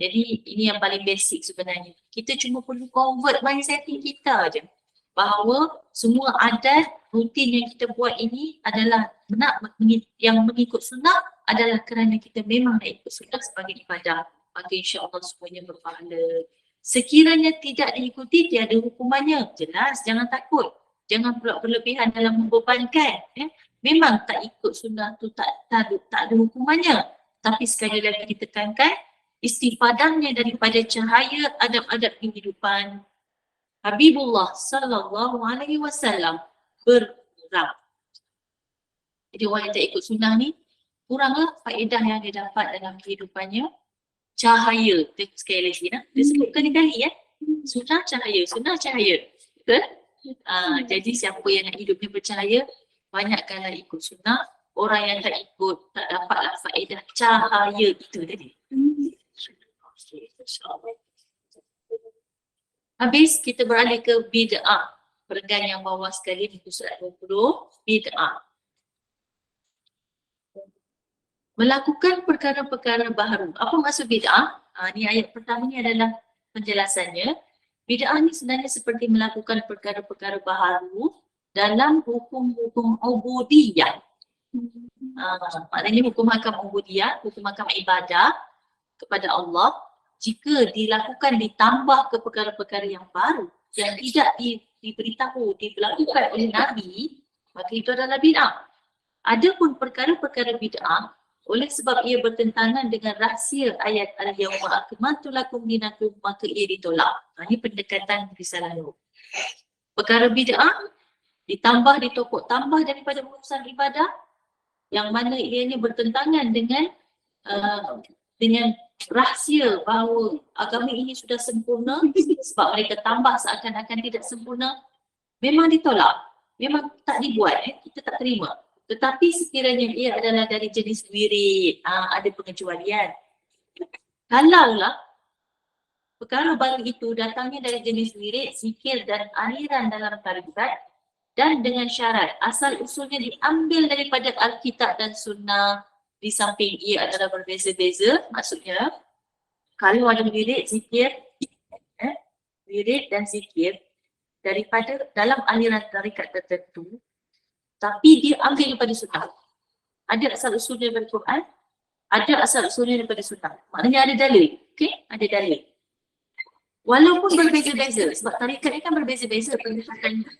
Jadi ini yang paling basic sebenarnya. Kita cuma perlu convert mindsetting kita je. Bahawa semua adat, rutin yang kita buat ini adalah yang mengikut sunnah adalah kerana kita memang nak ikut sunnah sebagai ibadah. Maka insya-Allah semuanya berpahala. Sekiranya tidak diikuti, tiada hukumannya. Jelas, jangan takut. Jangan pula berlebihan dalam membebankan. Memang tak ikut sunnah tu tak ada hukumannya. Tapi sekali lagi ditekankan, istifadahnya daripada cahaya adab-adab kehidupan Habibullah sallallahu alaihi wasallam berkurang. Jadi orang yang tak ikut sunnah ni, kuranglah faedah yang dia dapat dalam kehidupannya. Cahaya, sekali lagi dia sebut kali-kali sunnah cahaya. Betul? Jadi siapa yang nak hidupnya bercahaya, banyakkanlah ikut sunnah. Orang yang tak ikut, tak dapatlah faedah cahaya itu tadi. Habis kita beralih ke bid'ah. Perenggan yang bawah sekali di surat 20, bid'ah. Melakukan perkara-perkara baharu. Apa maksud bid'ah? Ni ayat pertama ni adalah penjelasannya. Bid'ah ni sebenarnya seperti melakukan perkara-perkara baharu dalam hukum-hukum ubudiyah. Maknanya hukum hakam ubudiyah, hukum hakam ibadah kepada Allah, jika dilakukan ditambah ke perkara-perkara yang baru yang tidak diberitahu, dilakukan oleh Nabi, maka itu adalah bid'ah. Adapun perkara-perkara bid'ah oleh sebab ia bertentangan dengan rahsia ayat al-yawma akmaltu lakum dinakum, maka ia ditolak. Ini pendekatan risalah Nur. Perkara bid'ah ditambah, ditokok tambah daripada urusan ibadah yang mana ianya bertentangan dengan rahsia bahawa agama ini sudah sempurna, sebab mereka tambah seakan-akan tidak sempurna, memang ditolak, memang tak dibuat, kita tak terima. Tetapi sekiranya ia adalah dari jenis wirid, ada pengecualian. Kalaulah perkara baru itu datangnya dari jenis wirid, zikir dan aliran dalam tarikat, dan dengan syarat asal usulnya diambil daripada Alkitab dan Sunnah, di samping ia adalah berbeza-beza, maksudnya kalau ada wirid, zikir, wirid dan zikir daripada dalam aliran tarikat tertentu, tapi dia ambil daripada Sunnah. Ada asal usulnya daripada Quran, ada asal usulnya daripada Sunnah. Maknanya ada dalil, okey? Ada dalil. Walaupun berbeza-beza, sebab tarikat ni kan berbeza-beza pendekatannya.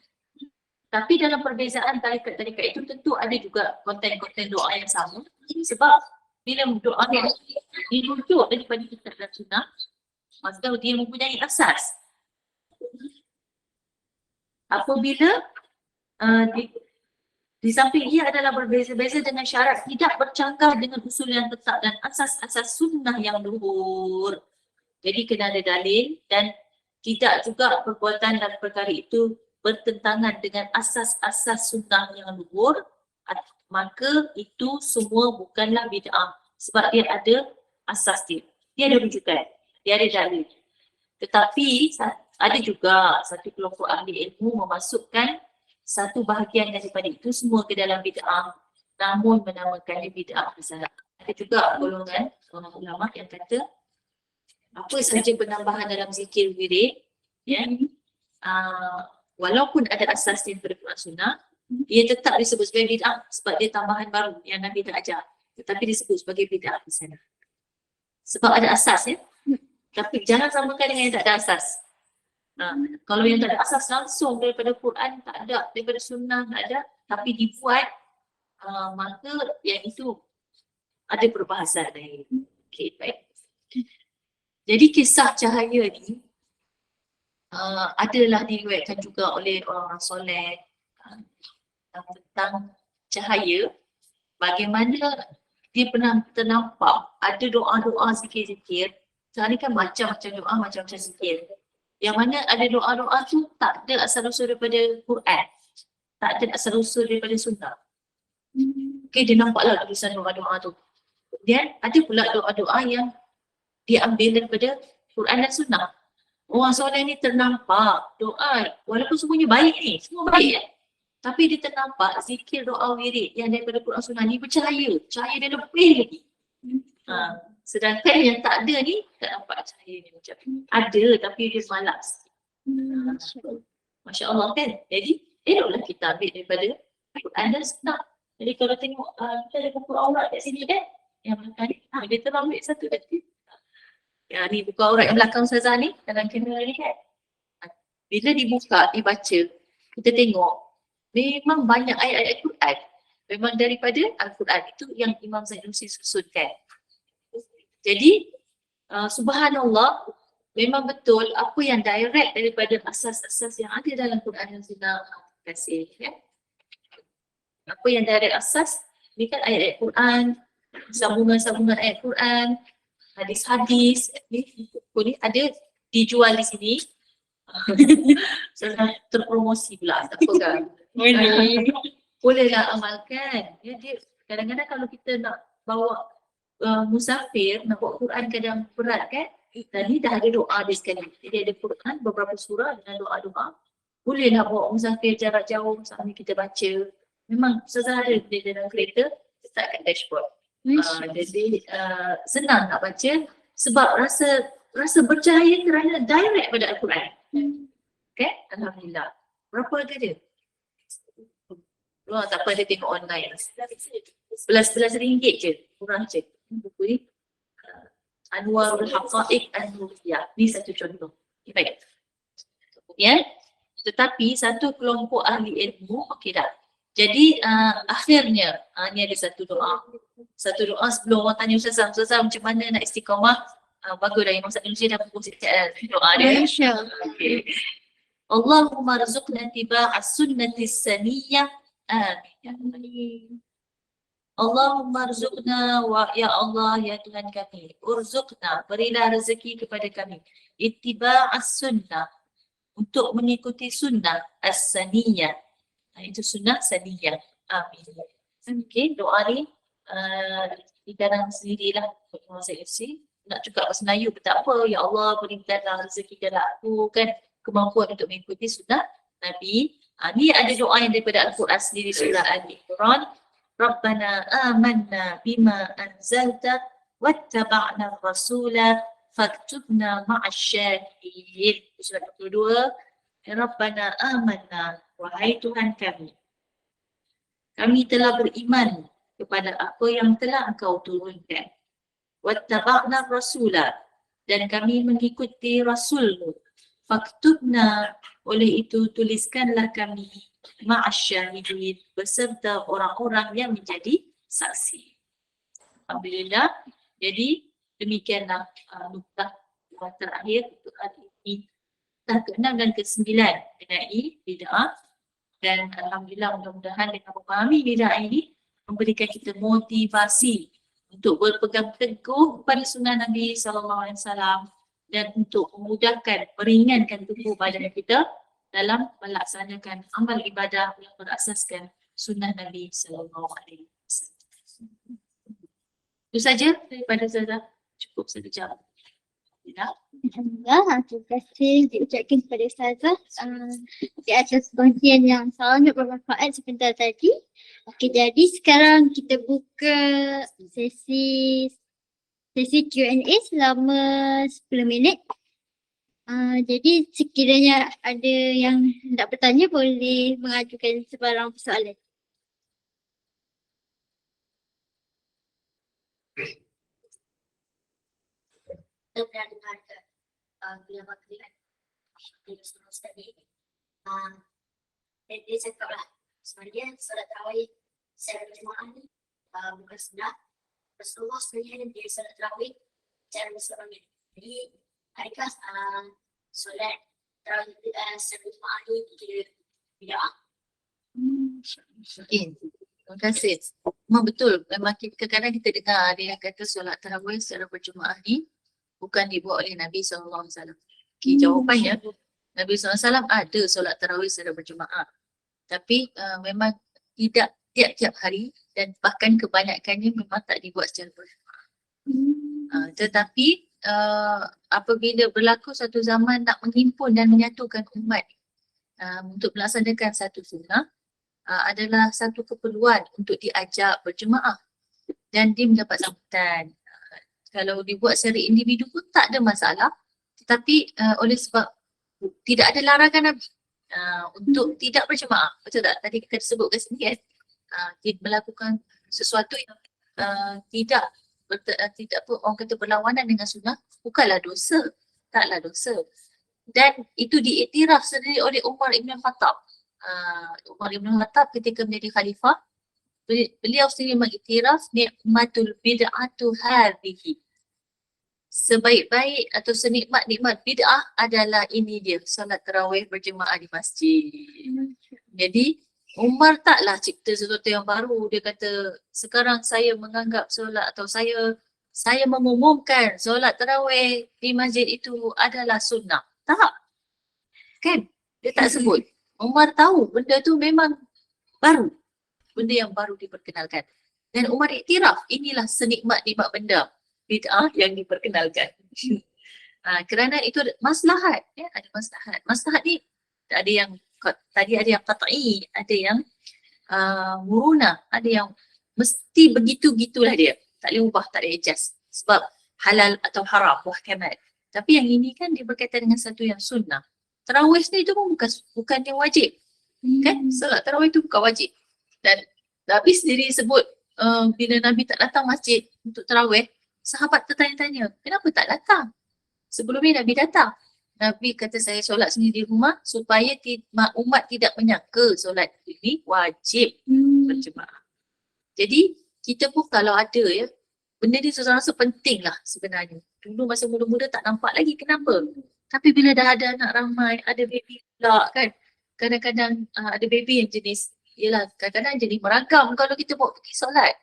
Tapi dalam perbezaan tarikat-tarikat itu tentu ada juga konten-konten doa yang sama. Sebab bila doa dirujuk daripada kitab dan Sunnah, maka dia mempunyai asas. Apabila di samping ia adalah berbeza-beza dengan syarat tidak bercanggah dengan usul yang tetap dan asas-asas sunnah yang luhur. Jadi kena ada dalil dan tidak juga perbuatan dan perkara itu bertentangan dengan asas-asas sunnah yang luhur, maka itu semua bukanlah bid'ah sebab dia ada asas dia. Dia ada rujukan, dia ada dalil. Tetapi ada juga satu kelompok ahli ilmu memasukkan satu bahagian daripada itu semua ke dalam bid'ah, namun menamakannya bid'ah hasanah. Ada juga golongan orang ulama yang kata apa sahaja penambahan dalam zikir wirid, ya, walaupun ada asas daripada Quran Sunnah, ia tetap disebut sebagai bid'ah sebab dia tambahan baru yang Nabi tak ajar. Tetapi disebut sebagai bid'ah hasanah. Sebab ada asas, ya. Tapi jangan samakan dengan yang tak ada asas. Kalau yang tak ada asas langsung daripada Quran, tak ada, daripada Sunnah tak ada, tapi dibuat, maka yang itu ada perbahasan lain. Okay, baik. Jadi kisah cahaya ni adalah diriwayatkan juga oleh orang soleh tentang cahaya, bagaimana dia pernah ternampak ada doa-doa zikir-zikir. Sekarang ni kan macam-macam doa, macam-macam zikir. Yang mana ada doa-doa tu tak ada asal-usul daripada Quran, tak ada asal-usul daripada Sunnah. Okay, dia nampaklah tulisan doa-doa tu. Kemudian ada pula doa-doa yang diambil daripada Quran dan Sunnah. Orang soleh ni ternampak doa, walaupun semuanya baik ni, semua baik, tapi dia ternampak zikir doa wirid yang daripada Quran Sunnah ni bercahaya, cahaya dia lebih lagi. Sedangkan yang tak ada ni, tak nampak cahaya ni macam ada tapi dia malas. Masya Allah kan? Jadi eloklah kita ambil daripada Quran dan Sunnah. Jadi kalau tengok kita ada buku aurat kat sini kan, yang belakang ni, dia terang ambil satu kata. Ya, ni buku aurat yang belakang Ustazah ni, dalam kamera ni kan. Bila dibuka, dibaca, kita tengok memang banyak ayat-ayat Quran. Memang daripada Al-Quran itu yang Imam Zainusi susunkan. Jadi, subhanallah, memang betul apa yang direct daripada asas-asas yang ada dalam Quran dan Sunnah. Terima kasih. Ya. Apa yang direct asas, ni kan ayat-ayat Quran, sambungan-sambungan ayat Quran, hadis-hadis, ni ada dijual di sini. Terpromosi pula, tak apa kan? Bolehlah amalkan. Ya, dia kadang-kadang kalau kita nak bawa musafir, nak bawa Quran kadang berat kan? Dan ni dah ada doa dia sekali. Jadi ada Quran, beberapa surah dengan doa-doa. Bolehlah bawa musafir jarak jauh sambil kita baca. Memang Ustazah ada di dalam kereta, letak kat dashboard. Jadi senang nak baca sebab rasa bercahaya kerana direct pada Al-Quran. Okay? Alhamdulillah. Berapa harga dia? Tak apa, dia tengok online. RM11 je. Murah je. Buku ni Anwarul Haqa'iq An-Nuriyah. Ni satu contoh. Okay, baik. Ya. Tetapi satu kelompok ahli ilmu, okey dah. Jadi akhirnya ni ada satu doa. Satu doa sebelum orang tanya Ustazah macam mana nak istiqamah. Bagus dah yang Ustaz Indonesia dah fokus doa dia.
Masya.
Okay. Allahumma rzuqna tiba'as sunnati saniyah. Amin. Allahumma rzuqna wa ya Allah ya Tuhan kami. Urzuqna, berilah rezeki kepada kami. Ittiba'as sunnah, untuk mengikuti sunnah as-saniyah. Itu sunnah saniyah. Amin. Okay, doa ni di dalam sendirilah untuk masa FC. Nak cakap bahasa Melayu pun tak apa. Ya Allah, berikanlah rezeki dalam aku kan kemampuan untuk mengikuti sunnah Nabi. Ni ada doa yang daripada Al-Quran sendiri, surah Al-Imran. Rabbana amanna bima anzalta wattaba'na rasula faktubna ma'asyahidin. Surah 22. Rabbana amanna, wahai Tuhan kami telah beriman kepada apa yang telah Engkau turunkan. Wattaba'na rasula, dan kami mengikuti Rasul-Mu. Faktubna, oleh itu tuliskanlah kami ma'asyahidin, beserta orang-orang yang menjadi saksi. Alhamdulillah. Jadi demikianlah nuktah terakhir untuk hari ini. Ke-6 dan ke-9 mengenai bid'ah, dan alhamdulillah mudah-mudahan dengan memahami bid'ah ini memberikan kita motivasi untuk berpegang teguh pada sunnah Nabi SAW dan untuk memudahkan, meringankan tubuh badan kita dalam melaksanakan amal ibadah yang berasaskan sunnah Nabi SAW. Itu saja daripada saya. Cukup sekejap.
Alhamdulillah, terima kasih diucapkan kepada Ustazah di atas bahagian yang sangat bermanfaat sebentar tadi. Okey, jadi sekarang kita buka sesi Q&A selama 10 minit. Jadi sekiranya ada yang nak bertanya boleh mengajukan sebarang persoalan.
Kita pernah dengar ke ulama kalian dari Ustaz tadi, dia cakap lah sebenarnya solat tarawih secara berjemaah ni bukan sunnah. Rasulullah sebenarnya dia solat tarawih secara berseorangan. Jadi adakah solat tarawih secara berjemaah ni kira bid'ah?
Okay. Terima kasih. Memang betul. Memang kadang-kadang kita dengar ada yang kata solat tarawih secara berjemaah ni bukan dibuat oleh Nabi SAW. Okay, jawapannya Nabi SAW ada solat tarawih secara berjemaah. Tapi memang tidak tiap-tiap hari dan bahkan kebanyakannya memang tak dibuat secara berjemaah. Tetapi apabila berlaku satu zaman nak menghimpun dan menyatukan umat untuk melaksanakan satu sunnah, adalah satu keperluan untuk diajak berjemaah dan dia mendapat sambutan. Kalau dibuat secara individu pun tak ada masalah, tetapi oleh sebab tidak ada larangan Nabi untuk tidak berjemaah. Betul tak? Tadi kita sebutkan sini kan, melakukan sesuatu yang tidak orang kata berlawanan dengan sunnah, bukanlah dosa, taklah dosa. Dan itu diiktiraf sendiri oleh Umar Ibn Khattab. Umar Ibn Khattab ketika menjadi khalifah, beliau sendiri mengiktiraf nikmatul bid'atu hadhihi. Sebaik-baik atau senikmat-nikmat bid'ah adalah ini dia, solat tarawih berjemaah di masjid. Jadi Umar taklah cipta sesuatu yang baru. Dia kata sekarang saya menganggap solat atau saya mengumumkan solat tarawih di masjid itu adalah sunnah. Tak. Kan? Dia tak sebut. Umar tahu benda tu memang baru. Benda yang baru diperkenalkan. Dan Umar iktiraf inilah senikmat-nikmat benda bid'ah yang diperkenalkan. Kerana itu ada maslahat, ya, ada maslahat. Maslahat ni ada yang tadi ada yang qat'i, ada yang muruna, ada yang mesti begitu-gitulah dia. Tak boleh ubah, tak boleh adjust. Sebab halal atau haram, muhkamat. Tapi yang ini kan dia berkaitan dengan satu yang sunnah. Tarawih ni itu pun bukan yang wajib. Kan? Solat tarawih itu bukan wajib. Dan Nabi sendiri sebut bila Nabi tak datang masjid untuk tarawih, sahabat tertanya-tanya, kenapa tak datang? Sebelum ni Nabi datang. Nabi kata saya solat sendiri di rumah supaya umat tidak menyangka solat ini wajib berjemaah. Jadi kita pun kalau ada ya, benda ni rasa penting lah sebenarnya. Dulu masa muda-muda tak nampak lagi kenapa. Tapi bila dah ada anak ramai, ada baby pula kan. Kadang-kadang ada baby yang jenis, yelah kadang-kadang jenis meragam kalau kita bawa pergi solat.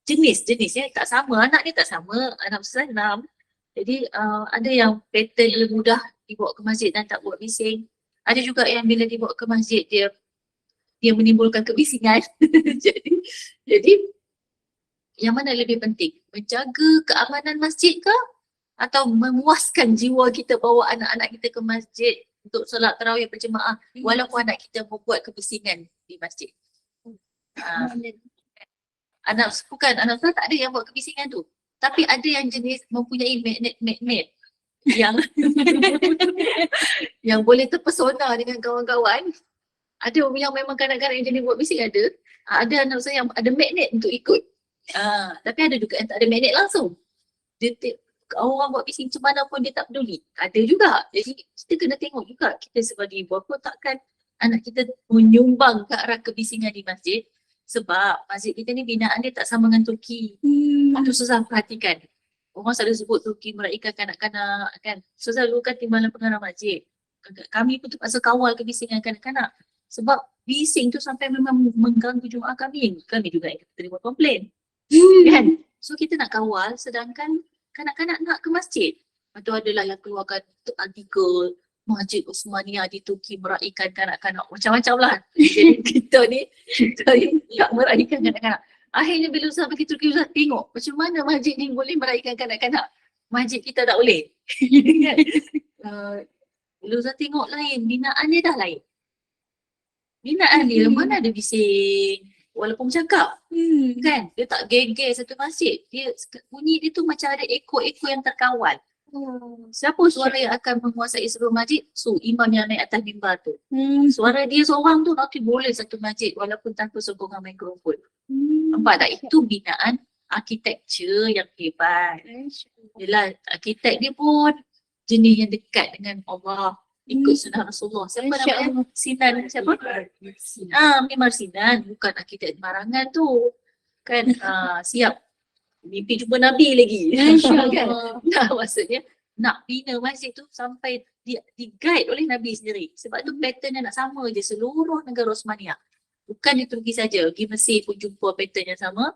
Jenis ya tak sama, anak ni tak sama, anak besar 6. Jadi ada yang pattern dia mudah dibawa ke masjid dan tak buat bising. Ada juga yang bila dibawa ke masjid dia menimbulkan kebisingan. jadi yang mana lebih penting? Menjaga keamanan masjid ke? Atau memuaskan jiwa kita bawa anak-anak kita ke masjid untuk solat tarawih berjemaah walaupun anak kita membuat kebisingan di masjid. Anak tak ada yang buat kebisingan tu. Tapi ada yang jenis mempunyai magnet yang yang boleh terpesona dengan kawan-kawan. Ada yang memang kadang-kadang yang jenis buat bising ada. Ada anak saya yang ada magnet untuk ikut. Tapi ada juga yang tak ada magnet langsung. Dia orang buat bising macam mana pun dia tak peduli. Ada juga. Jadi kita kena tengok juga kita sebagai ibu apa takkan anak kita menyumbang ke arah kebisingan di masjid. Sebab masjid kita ni binaan dia tak sama dengan Turki. Itu susah perhatikan. Orang selalu sebut Turki meraikan kanak-kanak kan. So selalu kan timbalan pengarah masjid. Kami pun terpaksa kawal kebisingan kanak-kanak. Sebab bising tu sampai memang mengganggu jemaah kami. Kami juga yang terima komplain. Kan? So kita nak kawal sedangkan kanak-kanak nak ke masjid. Lepas tu adalah yang keluarkan artikel Masjid Osmania di Turki meraihkan kanak-kanak. Macam-macam lah. Jadi kita ni tak meraihkan kanak-kanak. Akhirnya bila Ustaz pergi Turki, Ustaz tengok macam mana masjid ni boleh meraihkan kanak-kanak. Masjid kita tak boleh. Bila Ustaz tengok lain, binaan dia dah lain. Binaan dia mana ada bising. Walaupun bercakap. Kan? Dia tak geger satu masjid. Bunyi dia tu macam ada ekor-ekor yang terkawal. Siapa suara yang akan menguasai seluruh masjid? So, imam yang naik atas mimbar tu. Suara dia seorang tu nanti boleh satu masjid walaupun tanpa sokongan mikrofon. Nampak tak? Itu binaan arkitektur yang hebat. Yelah, arkitek dia pun jenis yang dekat dengan Allah. Ikut sunnah Rasulullah. Siapa namanya? Sinan. Siapa? Memang Sinan. Bukan arkitek sembarangan tu. Kan? Siap. Mimpi jumpa Nabi lagi. Kan? Nah, maksudnya nak bina masjid tu sampai di-guide oleh Nabi sendiri. Sebab tu pattern yang nak sama je seluruh negara Osmania. Bukan di Turki saja. Pergi Mesir pun jumpa pattern yang sama.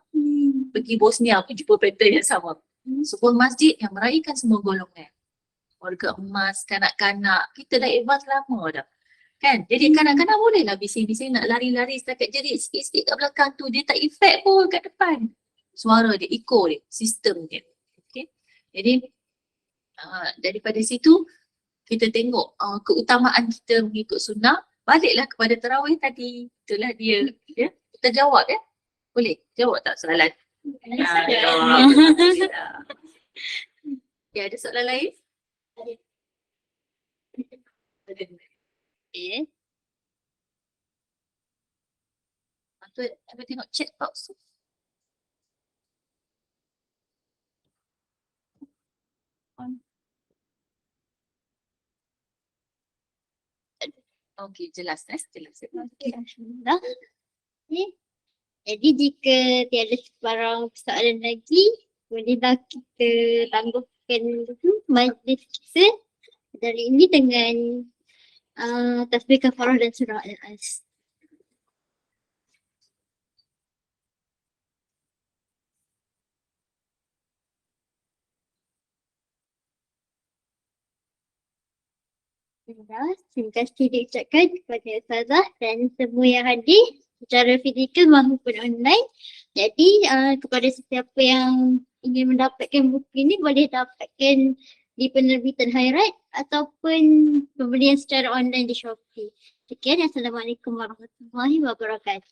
Pergi Bosnia pun jumpa pattern yang sama. Sebuah masjid yang meraihkan semua golongan. Warga emas, kanak-kanak. Kita dah advance lama dah. Kan? Jadi kanak-kanak bolehlah bising-bising nak lari-lari setakat jerit sikit-sikit kat belakang tu. Dia tak efek pun kat depan. Suara dia, echo dia, sistem dia. Okay? Jadi daripada situ kita tengok keutamaan kita mengikut sunnah. Baliklah kepada tarawih tadi. Itulah dia. Ya? Kita jawab ya? Boleh? Jawab tak soalan? Ya, ada soalan lain?
Okay.
Cuba tengok chat box tu. Okey, jelas.
Okay, Alhamdulillah. Okay. Jadi jika tiada sebarang persoalan lagi, bolehlah kita tangguhkan majlis kita dari ini dengan tasbih kafarah dan surah Al-As. Terima kasih diucapkan kepada Ustazah dan semua yang hadir secara fizikal maupun online. Jadi kepada sesiapa yang ingin mendapatkan buku ini boleh dapatkan di penerbitan Hairat ataupun pembelian secara online di Shopee. Sekian, Assalamualaikum warahmatullahi wabarakatuh.